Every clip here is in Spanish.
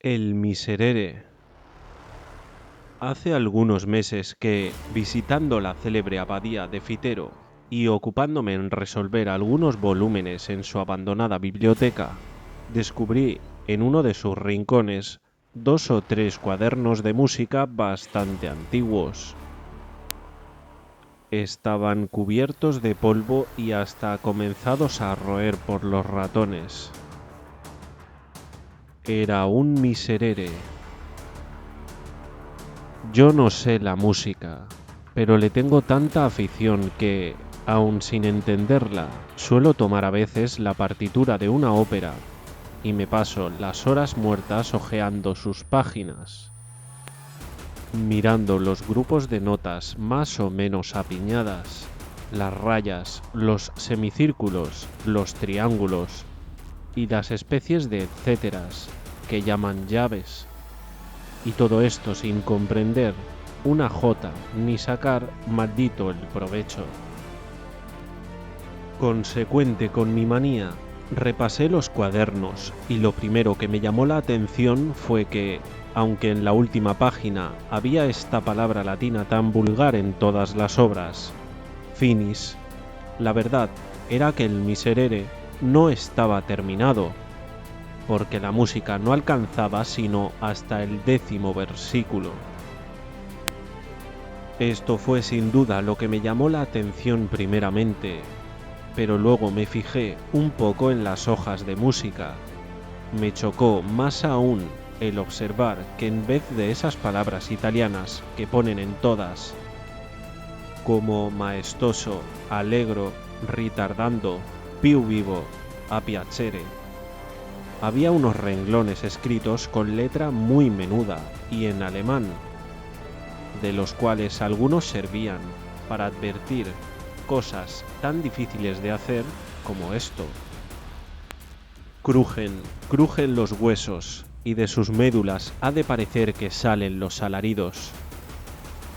El Miserere. Hace algunos meses que, visitando la célebre abadía de Fitero y ocupándome en resolver algunos volúmenes en su abandonada biblioteca, descubrí en uno de sus rincones 2 o 3 cuadernos de música bastante antiguos. Estaban cubiertos de polvo y hasta comenzados a roer por los ratones. Era un Miserere. Yo no sé la música, pero le tengo tanta afición que, aun sin entenderla, suelo tomar a veces la partitura de una ópera y me paso las horas muertas hojeando sus páginas, mirando los grupos de notas más o menos apiñadas, las rayas, los semicírculos, los triángulos y las especies de etcéteras que llaman llaves. Y todo esto sin comprender una jota ni sacar maldito el provecho. Consecuente con mi manía, repasé los cuadernos y lo primero que me llamó la atención fue que, aunque en la última página había esta palabra latina tan vulgar en todas las obras, finis, la verdad era que el Miserere no estaba terminado, porque la música no alcanzaba sino hasta el 10º versículo. Esto fue sin duda lo que me llamó la atención primeramente, pero luego me fijé un poco en las hojas de música. Me chocó más aún el observar que en vez de esas palabras italianas que ponen en todas, como maestoso, allegro, ritardando, più vivo, a piacere, había unos renglones escritos con letra muy menuda y en alemán, de los cuales algunos servían para advertir cosas tan difíciles de hacer como esto. Crujen los huesos y de sus médulas ha de parecer que salen los alaridos.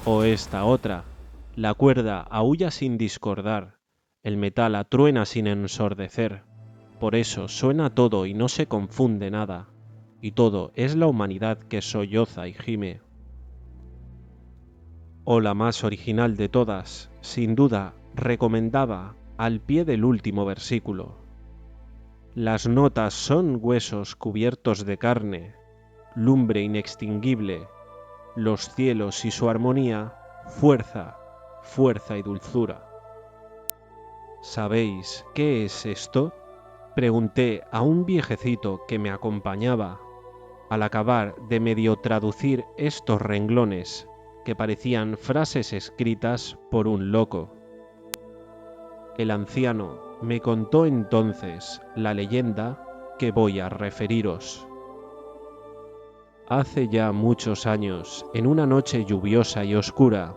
O esta otra, la cuerda aúlla sin discordar, el metal atruena sin ensordecer. Por eso suena todo y no se confunde nada, y todo es la humanidad que solloza y gime. O la más original de todas, sin duda, recomendaba al pie del último versículo. Las notas son huesos cubiertos de carne, lumbre inextinguible, los cielos y su armonía, fuerza, fuerza y dulzura. ¿Sabéis qué es esto?, pregunté a un viejecito que me acompañaba, al acabar de medio traducir estos renglones que parecían frases escritas por un loco. El anciano me contó entonces la leyenda que voy a referiros. Hace ya muchos años, en una noche lluviosa y oscura,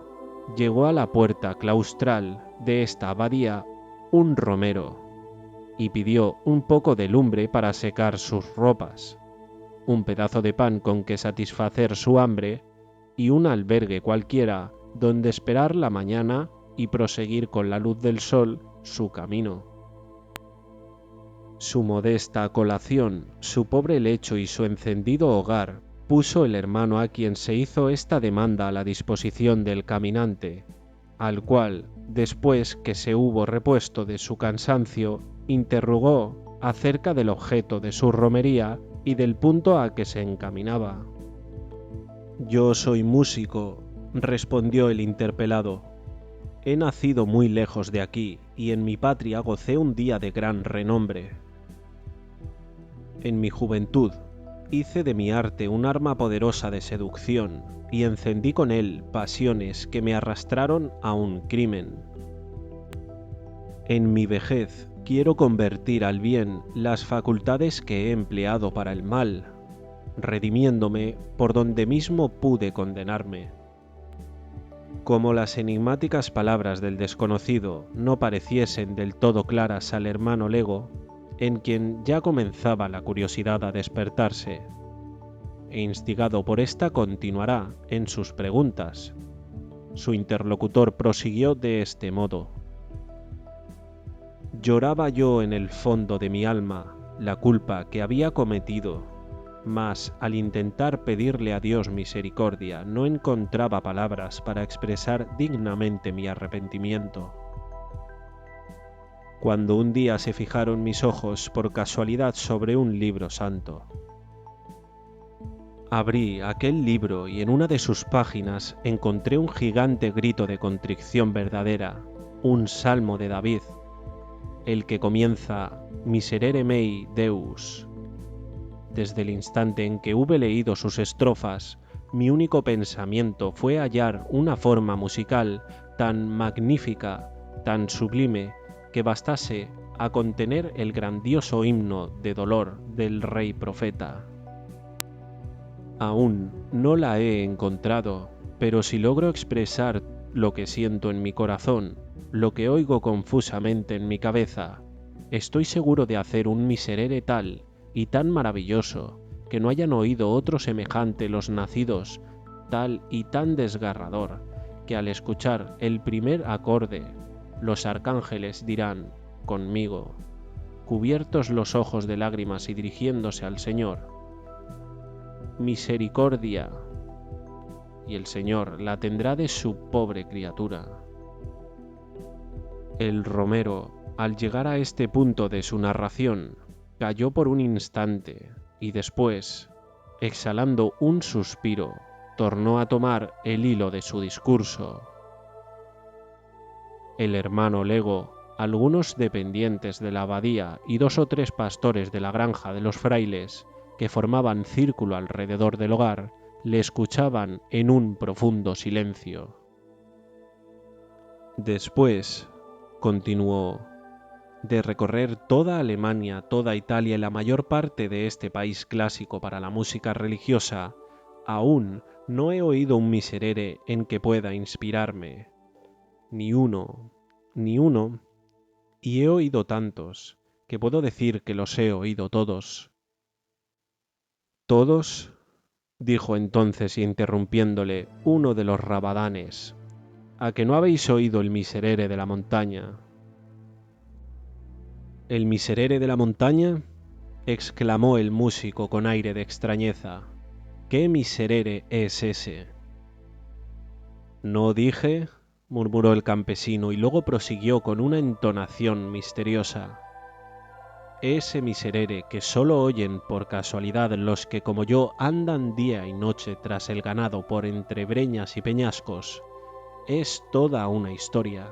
llegó a la puerta claustral de esta abadía un romero y pidió un poco de lumbre para secar sus ropas, un pedazo de pan con que satisfacer su hambre y un albergue cualquiera donde esperar la mañana y proseguir con la luz del sol su camino. Su modesta colación, su pobre lecho y su encendido hogar puso el hermano a quien se hizo esta demanda a la disposición del caminante, al cual, después que se hubo repuesto de su cansancio, interrogó acerca del objeto de su romería y del punto a que se encaminaba. «Yo soy músico», respondió el interpelado. «He nacido muy lejos de aquí y en mi patria gocé un día de gran renombre. En mi juventud hice de mi arte un arma poderosa de seducción y encendí con él pasiones que me arrastraron a un crimen. En mi vejez quiero convertir al bien las facultades que he empleado para el mal, redimiéndome por donde mismo pude condenarme». Como las enigmáticas palabras del desconocido no pareciesen del todo claras al hermano Lego, en quien ya comenzaba la curiosidad a despertarse, e instigado por esta continuará en sus preguntas, su interlocutor prosiguió de este modo: «Lloraba yo en el fondo de mi alma la culpa que había cometido, mas al intentar pedirle a Dios misericordia no encontraba palabras para expresar dignamente mi arrepentimiento. Cuando un día se fijaron mis ojos por casualidad sobre un libro santo. Abrí aquel libro y en una de sus páginas encontré un gigante grito de contrición verdadera, un salmo de David, el que comienza Miserere mei Deus. Desde el instante en que hube leído sus estrofas, mi único pensamiento fue hallar una forma musical tan magnífica, tan sublime, que bastase a contener el grandioso himno de dolor del rey profeta. Aún no la he encontrado, pero si logro expresar lo que siento en mi corazón, lo que oigo confusamente en mi cabeza, estoy seguro de hacer un miserere tal y tan maravilloso que no hayan oído otro semejante los nacidos, tal y tan desgarrador, que al escuchar el primer acorde, los arcángeles dirán, conmigo, cubiertos los ojos de lágrimas y dirigiéndose al Señor, misericordia, y el Señor la tendrá de su pobre criatura. El romero, al llegar a este punto de su narración, calló por un instante y después, exhalando un suspiro, tornó a tomar el hilo de su discurso. El hermano Lego, algunos dependientes de la abadía y 2 o 3 pastores de la granja de los frailes, que formaban círculo alrededor del hogar, le escuchaban en un profundo silencio. Después, continuó, de recorrer toda Alemania, toda Italia y la mayor parte de este país clásico para la música religiosa, aún no he oído un miserere en que pueda inspirarme. Ni uno, y he oído tantos, que puedo decir que los he oído todos. ¿Todos? Dijo entonces interrumpiéndole uno de los rabadanes. ¿A que no habéis oído el miserere de la montaña? ¿El miserere de la montaña? Exclamó el músico con aire de extrañeza. ¿Qué miserere es ese? ¿No dije? Murmuró el campesino y luego prosiguió con una entonación misteriosa. Ese miserere que solo oyen por casualidad los que como yo andan día y noche tras el ganado por entre breñas y peñascos, es toda una historia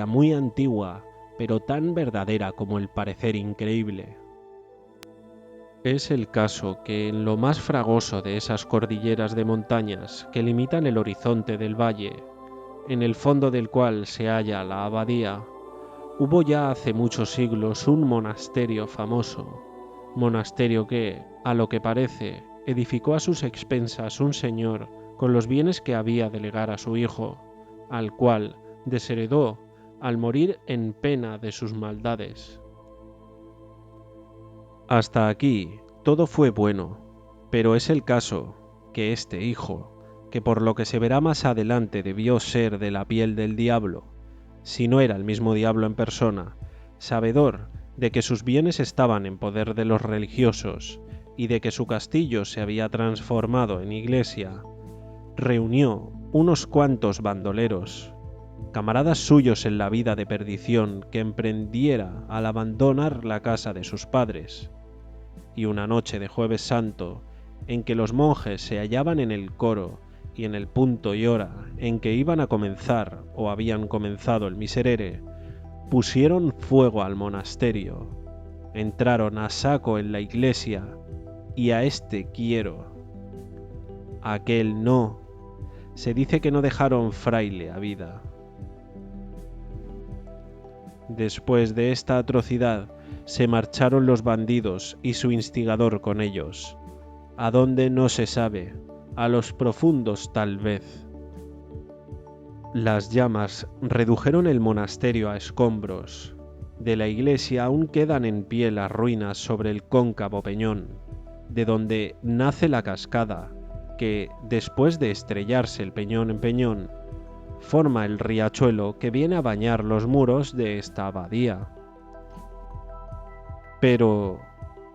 muy antigua, pero tan verdadera como el parecer increíble. Es el caso que en lo más fragoso de esas cordilleras de montañas que limitan el horizonte del valle, en el fondo del cual se halla la abadía, hubo ya hace muchos siglos un monasterio famoso, monasterio que, a lo que parece, edificó a sus expensas un señor con los bienes que había de legar a su hijo, al cual desheredó al morir en pena de sus maldades. Hasta aquí todo fue bueno, pero es el caso que este hijo, que por lo que se verá más adelante debió ser de la piel del diablo, si no era el mismo diablo en persona, sabedor de que sus bienes estaban en poder de los religiosos y de que su castillo se había transformado en iglesia, reunió unos cuantos bandoleros, camaradas suyos en la vida de perdición que emprendiera al abandonar la casa de sus padres, y una noche de Jueves Santo, en que los monjes se hallaban en el coro y en el punto y hora en que iban a comenzar o habían comenzado el miserere, pusieron fuego al monasterio, entraron a saco en la iglesia y a este quiero, a aquel no, se dice que no dejaron fraile a vida. Después de esta atrocidad se marcharon los bandidos y su instigador con ellos. ¿A dónde no se sabe? A los profundos tal vez. Las llamas redujeron el monasterio a escombros. De la iglesia aún quedan en pie las ruinas sobre el cóncavo peñón, de donde nace la cascada, que, después de estrellarse el peñón en peñón, forma el riachuelo que viene a bañar los muros de esta abadía. Pero,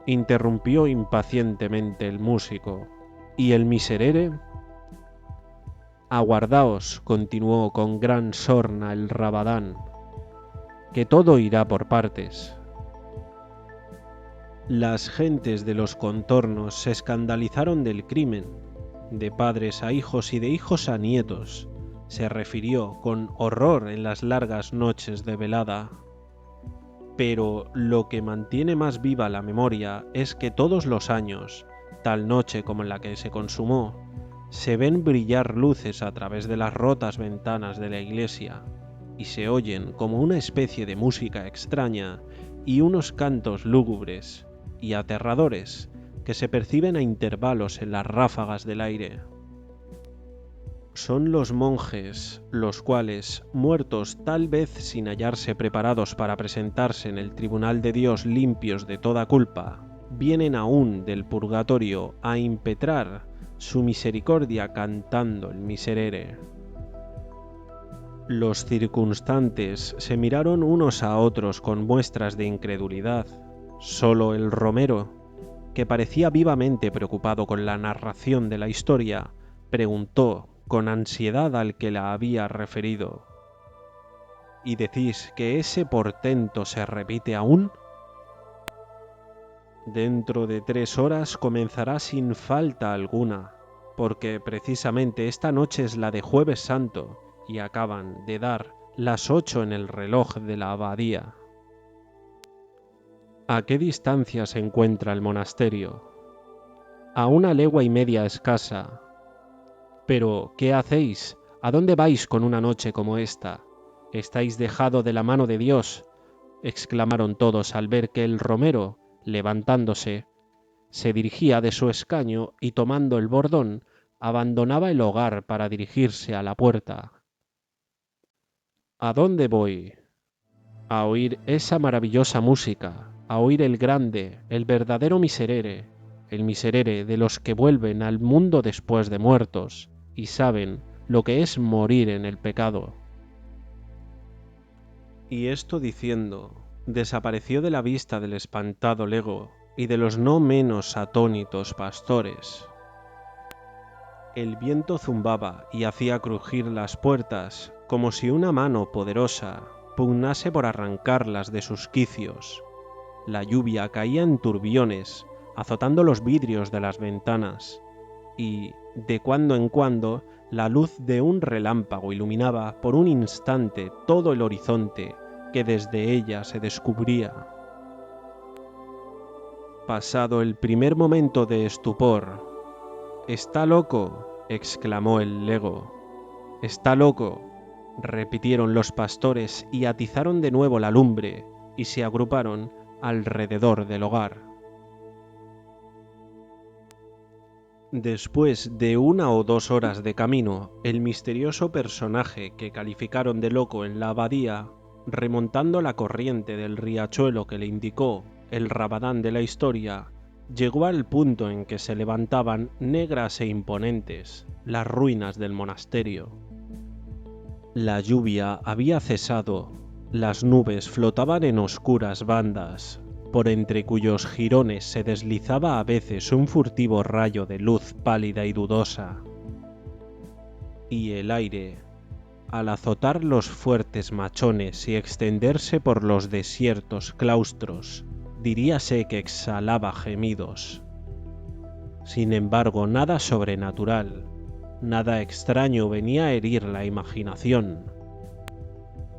interrumpió impacientemente el músico. ¿Y el miserere? Aguardaos, continuó con gran sorna el Rabadán, que todo irá por partes. Las gentes de los contornos se escandalizaron del crimen, de padres a hijos y de hijos a nietos. Se refirió con horror en las largas noches de velada. Pero lo que mantiene más viva la memoria es que todos los años, tal noche como en la que se consumó, se ven brillar luces a través de las rotas ventanas de la iglesia y se oyen como una especie de música extraña y unos cantos lúgubres y aterradores que se perciben a intervalos en las ráfagas del aire. Son los monjes, los cuales, muertos tal vez sin hallarse preparados para presentarse en el tribunal de Dios limpios de toda culpa, vienen aún del purgatorio a impetrar su misericordia cantando el miserere. Los circunstantes se miraron unos a otros con muestras de incredulidad. Solo el romero, que parecía vivamente preocupado con la narración de la historia, preguntó con ansiedad al que la había referido: ¿Y decís que ese portento se repite aún? Dentro de 3 horas comenzará sin falta alguna, porque precisamente esta noche es la de Jueves Santo y acaban de dar las 8 en el reloj de la abadía. ¿A qué distancia se encuentra el monasterio? A 1 legua y media escasa. Pero, ¿qué hacéis? ¿A dónde vais con una noche como esta? ¿Estáis dejado de la mano de Dios?, exclamaron todos al ver que el romero, levantándose, se dirigía de su escaño y tomando el bordón, abandonaba el hogar para dirigirse a la puerta. ¿A dónde voy? A oír esa maravillosa música, a oír el grande, el verdadero miserere, el miserere de los que vuelven al mundo después de muertos y saben lo que es morir en el pecado. Y esto diciendo, desapareció de la vista del espantado lego y de los no menos atónitos pastores. El viento zumbaba y hacía crujir las puertas como si una mano poderosa pugnase por arrancarlas de sus quicios. La lluvia caía en turbiones, azotando los vidrios de las ventanas, y, de cuando en cuando, la luz de un relámpago iluminaba por un instante todo el horizonte que desde ella se descubría. Pasado el primer momento de estupor, «¡Está loco!», exclamó el lego. «¡Está loco!», repitieron los pastores y atizaron de nuevo la lumbre y se agruparon alrededor del hogar. Después de 1 o 2 horas de camino, el misterioso personaje que calificaron de loco en la abadía, remontando la corriente del riachuelo que le indicó el Rabadán de la historia, llegó al punto en que se levantaban negras e imponentes las ruinas del monasterio. La lluvia había cesado, las nubes flotaban en oscuras bandas, por entre cuyos jirones se deslizaba a veces un furtivo rayo de luz pálida y dudosa. Y el aire, al azotar los fuertes machones y extenderse por los desiertos claustros, diríase que exhalaba gemidos. Sin embargo, nada sobrenatural, nada extraño venía a herir la imaginación.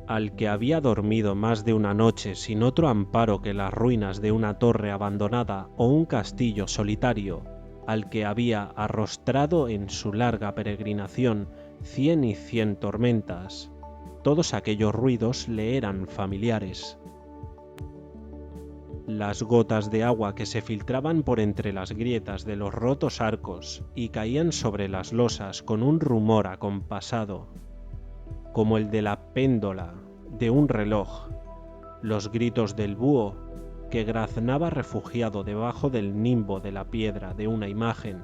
Al que había dormido más de una noche sin otro amparo que las ruinas de una torre abandonada o un castillo solitario, al que había arrostrado en su larga peregrinación 100 y 100 tormentas, todos aquellos ruidos le eran familiares. Las gotas de agua que se filtraban por entre las grietas de los rotos arcos y caían sobre las losas con un rumor acompasado, como el de la péndola de un reloj, los gritos del búho que graznaba refugiado debajo del nimbo de la piedra de una imagen,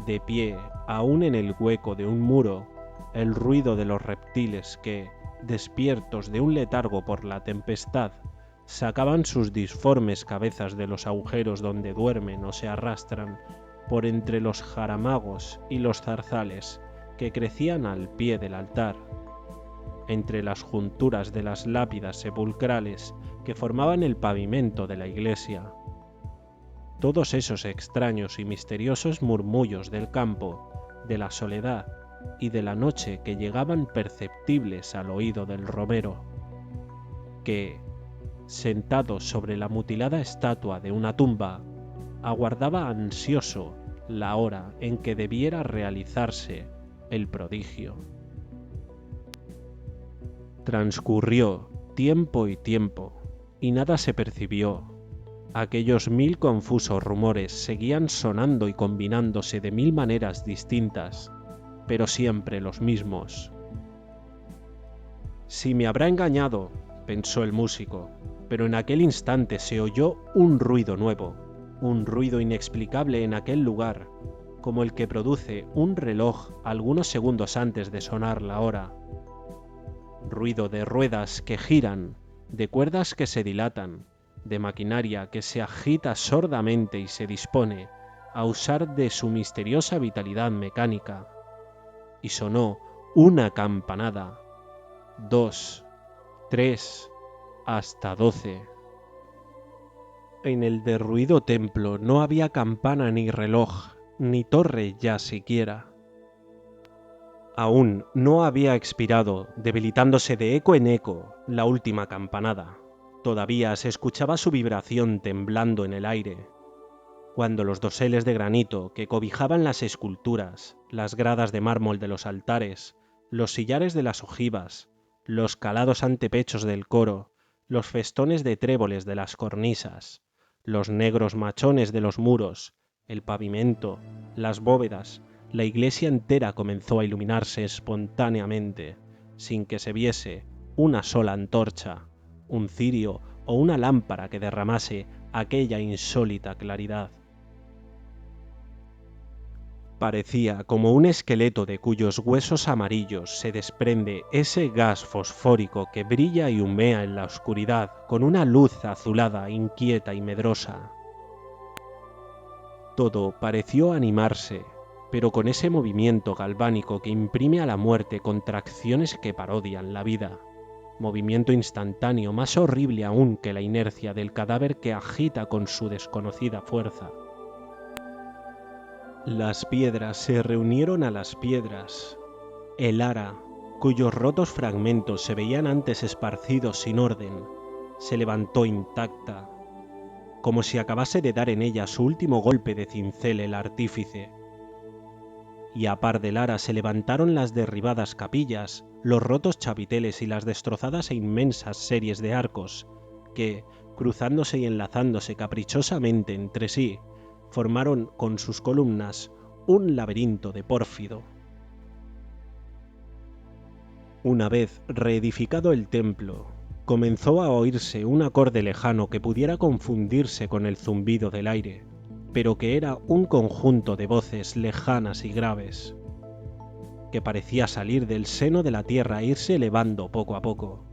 de pie aún en el hueco de un muro, el ruido de los reptiles que, despiertos de un letargo por la tempestad, sacaban sus disformes cabezas de los agujeros donde duermen o se arrastran por entre los jaramagos y los zarzales que crecían al pie del altar, entre las junturas de las lápidas sepulcrales que formaban el pavimento de la iglesia. Todos esos extraños y misteriosos murmullos del campo, de la soledad y de la noche que llegaban perceptibles al oído del romero, que, sentado sobre la mutilada estatua de una tumba, aguardaba ansioso la hora en que debiera realizarse el prodigio. Transcurrió tiempo y tiempo, y nada se percibió. Aquellos 1000 confusos rumores seguían sonando y combinándose de 1000 maneras distintas, pero siempre los mismos. «Si me habrá engañado», pensó el músico, pero en aquel instante se oyó un ruido nuevo, un ruido inexplicable en aquel lugar, como el que produce un reloj algunos segundos antes de sonar la hora. Ruido de ruedas que giran, de cuerdas que se dilatan, de maquinaria que se agita sordamente y se dispone a usar de su misteriosa vitalidad mecánica. Y sonó una campanada, 2, 3, hasta 12. En el derruido templo no había campana ni reloj, ni torre ya siquiera. Aún no había expirado, debilitándose de eco en eco, la última campanada. Todavía se escuchaba su vibración temblando en el aire, cuando los doseles de granito que cobijaban las esculturas, las gradas de mármol de los altares, los sillares de las ojivas, los calados antepechos del coro, los festones de tréboles de las cornisas, los negros machones de los muros, el pavimento, las bóvedas, la iglesia entera comenzó a iluminarse espontáneamente, sin que se viese una sola antorcha, un cirio o una lámpara que derramase aquella insólita claridad. Parecía como un esqueleto de cuyos huesos amarillos se desprende ese gas fosfórico que brilla y humea en la oscuridad con una luz azulada, inquieta y medrosa. Todo pareció animarse, pero con ese movimiento galvánico que imprime a la muerte contracciones que parodian la vida. Movimiento instantáneo más horrible aún que la inercia del cadáver que agita con su desconocida fuerza. Las piedras se reunieron a las piedras. El ara, cuyos rotos fragmentos se veían antes esparcidos sin orden, se levantó intacta, como si acabase de dar en ella su último golpe de cincel el artífice. Y a par del ara se levantaron las derribadas capillas, los rotos chapiteles y las destrozadas e inmensas series de arcos, que, cruzándose y enlazándose caprichosamente entre sí, formaron con sus columnas un laberinto de pórfido. Una vez reedificado el templo, comenzó a oírse un acorde lejano que pudiera confundirse con el zumbido del aire, pero que era un conjunto de voces lejanas y graves, que parecía salir del seno de la tierra e irse elevando poco a poco,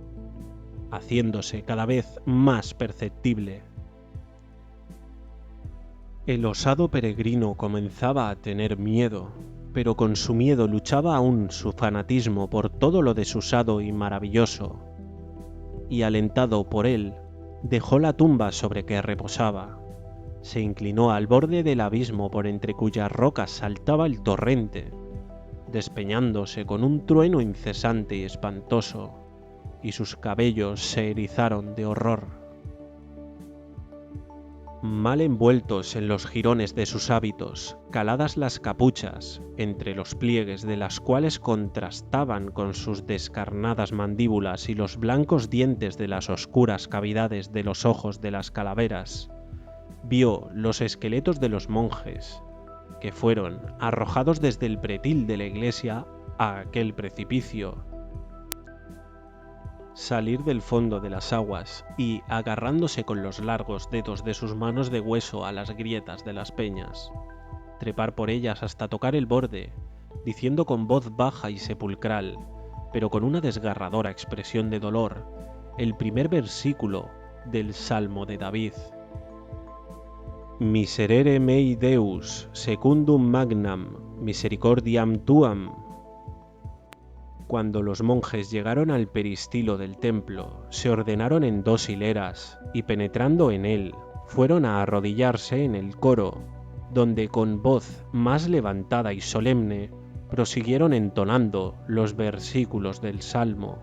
haciéndose cada vez más perceptible. El osado peregrino comenzaba a tener miedo, pero con su miedo luchaba aún su fanatismo por todo lo desusado y maravilloso, y alentado por él, dejó la tumba sobre que reposaba, se inclinó al borde del abismo por entre cuyas rocas saltaba el torrente, despeñándose con un trueno incesante y espantoso, y sus cabellos se erizaron de horror. Mal envueltos en los jirones de sus hábitos, caladas las capuchas, entre los pliegues de las cuales contrastaban con sus descarnadas mandíbulas y los blancos dientes de las oscuras cavidades de los ojos de las calaveras, vio los esqueletos de los monjes, que fueron arrojados desde el pretil de la iglesia a aquel precipicio, salir del fondo de las aguas y, agarrándose con los largos dedos de sus manos de hueso a las grietas de las peñas, trepar por ellas hasta tocar el borde, diciendo con voz baja y sepulcral, pero con una desgarradora expresión de dolor, el primer versículo del Salmo de David. Miserere mei Deus, secundum magnam, misericordiam tuam. Cuando los monjes llegaron al peristilo del templo, se ordenaron en 2 hileras y penetrando en él, fueron a arrodillarse en el coro, donde con voz más levantada y solemne prosiguieron entonando los versículos del Salmo.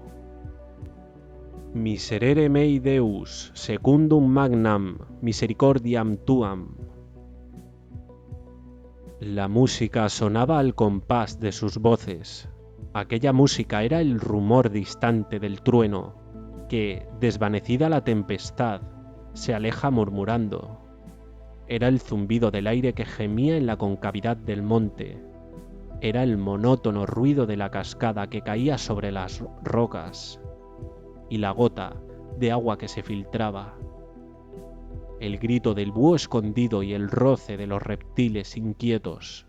Miserere mei Deus, secundum magnam, misericordiam tuam. La música sonaba al compás de sus voces. Aquella música era el rumor distante del trueno, que, desvanecida la tempestad, se aleja murmurando. Era el zumbido del aire que gemía en la concavidad del monte. Era el monótono ruido de la cascada que caía sobre las rocas, y la gota de agua que se filtraba. El grito del búho escondido y el roce de los reptiles inquietos.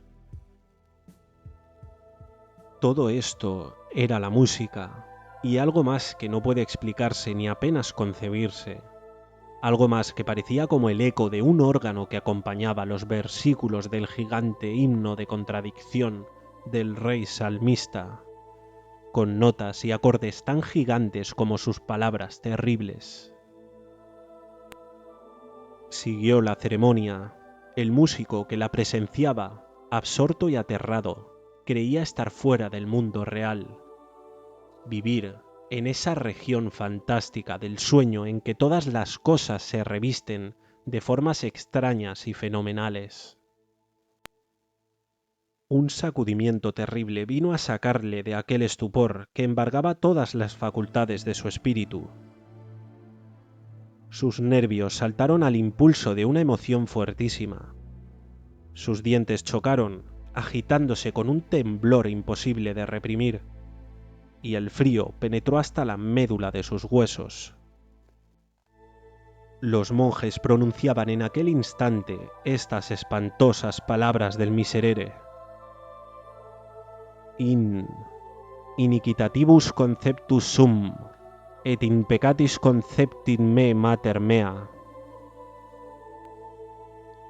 Todo esto era la música, y algo más que no puede explicarse ni apenas concebirse. Algo más que parecía como el eco de un órgano que acompañaba los versículos del gigante himno de contradicción del rey salmista, con notas y acordes tan gigantes como sus palabras terribles. Siguió la ceremonia. El músico que la presenciaba, absorto y aterrado, creía estar fuera del mundo real. Vivir en esa región fantástica del sueño en que todas las cosas se revisten de formas extrañas y fenomenales. Un sacudimiento terrible vino a sacarle de aquel estupor que embargaba todas las facultades de su espíritu. Sus nervios saltaron al impulso de una emoción fuertísima. Sus dientes chocaron, agitándose con un temblor imposible de reprimir, y el frío penetró hasta la médula de sus huesos. Los monjes pronunciaban en aquel instante estas espantosas palabras del Miserere. In iniquitativus conceptus sum, et in peccatis conceptit me mater mea.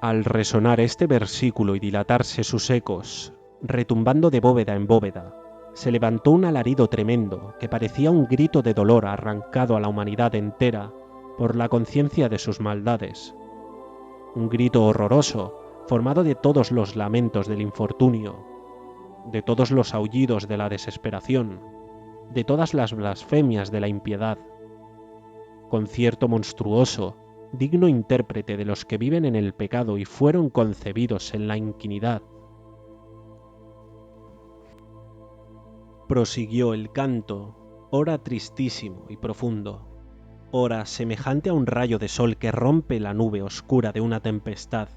Al resonar este versículo y dilatarse sus ecos, retumbando de bóveda en bóveda, se levantó un alarido tremendo que parecía un grito de dolor arrancado a la humanidad entera por la conciencia de sus maldades. Un grito horroroso, formado de todos los lamentos del infortunio, de todos los aullidos de la desesperación, de todas las blasfemias de la impiedad. Concierto monstruoso, digno intérprete de los que viven en el pecado y fueron concebidos en la iniquidad. Prosiguió el canto, ora tristísimo y profundo, ora semejante a un rayo de sol que rompe la nube oscura de una tempestad,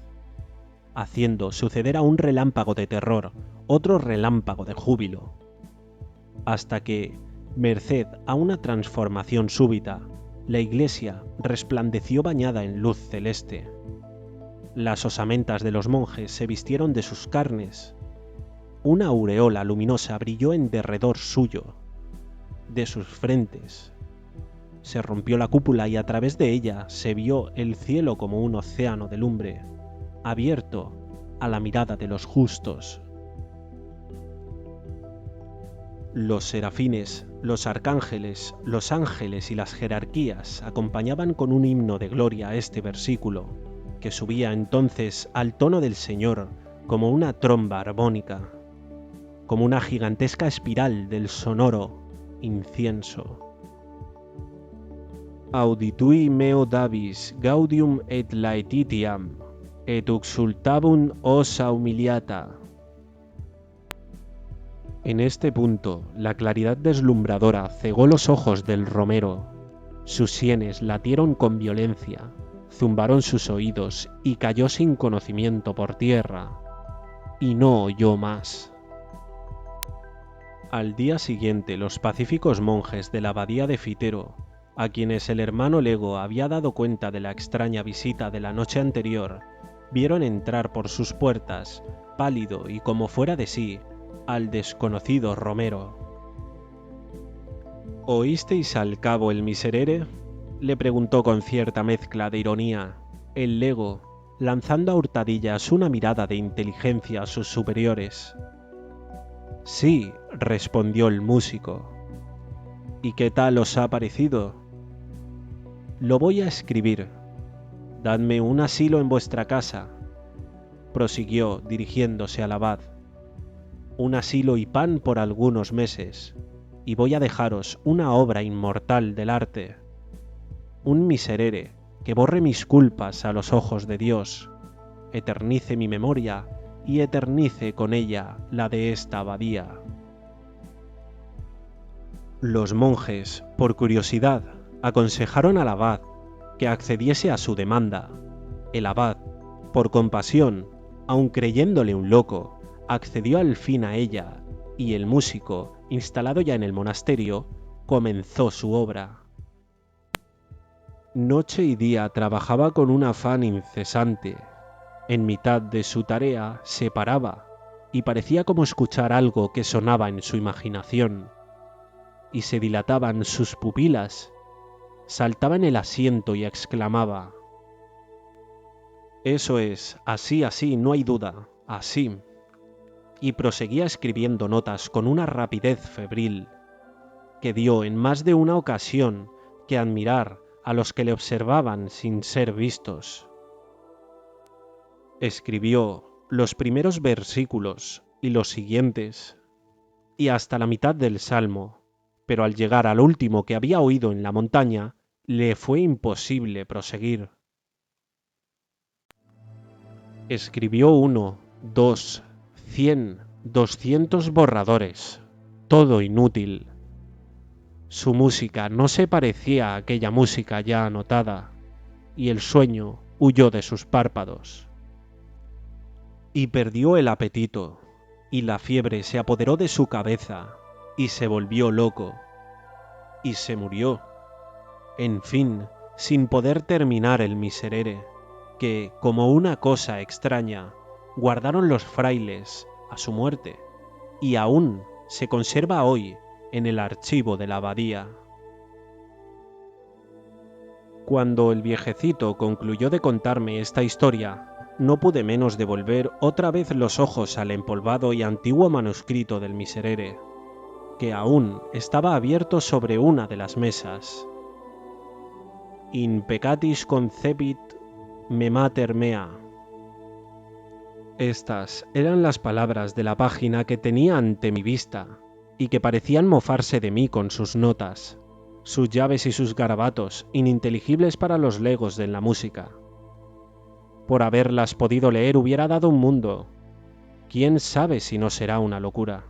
haciendo suceder a un relámpago de terror otro relámpago de júbilo, hasta que, merced a una transformación súbita, la iglesia resplandeció bañada en luz celeste. Las osamentas de los monjes se vistieron de sus carnes. Una aureola luminosa brilló en derredor suyo, de sus frentes. Se rompió la cúpula y a través de ella se vio el cielo como un océano de lumbre, abierto a la mirada de los justos. Los serafines, los arcángeles, los ángeles y las jerarquías acompañaban con un himno de gloria a este versículo, que subía entonces al tono del Señor como una tromba armónica, como una gigantesca espiral del sonoro incienso. Auditui meo Davis gaudium et laetitiam, et exultabum osa humiliata. En este punto, la claridad deslumbradora cegó los ojos del romero. Sus sienes latieron con violencia, zumbaron sus oídos y cayó sin conocimiento por tierra, y no oyó más. Al día siguiente, los pacíficos monjes de la abadía de Fitero, a quienes el hermano Lego había dado cuenta de la extraña visita de la noche anterior, vieron entrar por sus puertas, pálido y como fuera de sí, al desconocido romero. ¿Oísteis al cabo el Miserere? Le preguntó con cierta mezcla de ironía el Lego, lanzando a hurtadillas una mirada de inteligencia a sus superiores. Sí, respondió el músico. ¿Y qué tal os ha parecido? Lo voy a escribir. Dadme un asilo en vuestra casa, prosiguió dirigiéndose al abad. Un asilo y pan por algunos meses, y voy a dejaros una obra inmortal del arte. Un miserere que borre mis culpas a los ojos de Dios, eternice mi memoria y eternice con ella la de esta abadía. Los monjes, por curiosidad, aconsejaron al abad que accediese a su demanda. El abad, por compasión, aun creyéndole un loco, accedió al fin a ella, y el músico, instalado ya en el monasterio, comenzó su obra. Noche y día trabajaba con un afán incesante. En mitad de su tarea se paraba, y parecía como escuchar algo que sonaba en su imaginación, y se dilataban sus pupilas. Saltaba en el asiento y exclamaba: «Eso es, así, no hay duda, así». Y proseguía escribiendo notas con una rapidez febril, que dio en más de una ocasión que admirar a los que le observaban sin ser vistos. Escribió los primeros versículos y los siguientes, y hasta la mitad del salmo, pero al llegar al último que había oído en la montaña, le fue imposible proseguir. Escribió 1, 2, 100, 200 borradores, todo inútil. Su música no se parecía a aquella música ya anotada, y el sueño huyó de sus párpados. Y perdió el apetito, y la fiebre se apoderó de su cabeza, y se volvió loco, y se murió, en fin, sin poder terminar el miserere, que, como una cosa extraña, guardaron los frailes a su muerte, y aún se conserva hoy en el archivo de la abadía. Cuando el viejecito concluyó de contarme esta historia, no pude menos de volver otra vez los ojos al empolvado y antiguo manuscrito del miserere, que aún estaba abierto sobre una de las mesas. In peccatis concepit me mater mea. Estas eran las palabras de la página que tenía ante mi vista, y que parecían mofarse de mí con sus notas, sus llaves y sus garabatos, ininteligibles para los legos de la música. Por haberlas podido leer hubiera dado un mundo. ¿Quién sabe si no será una locura?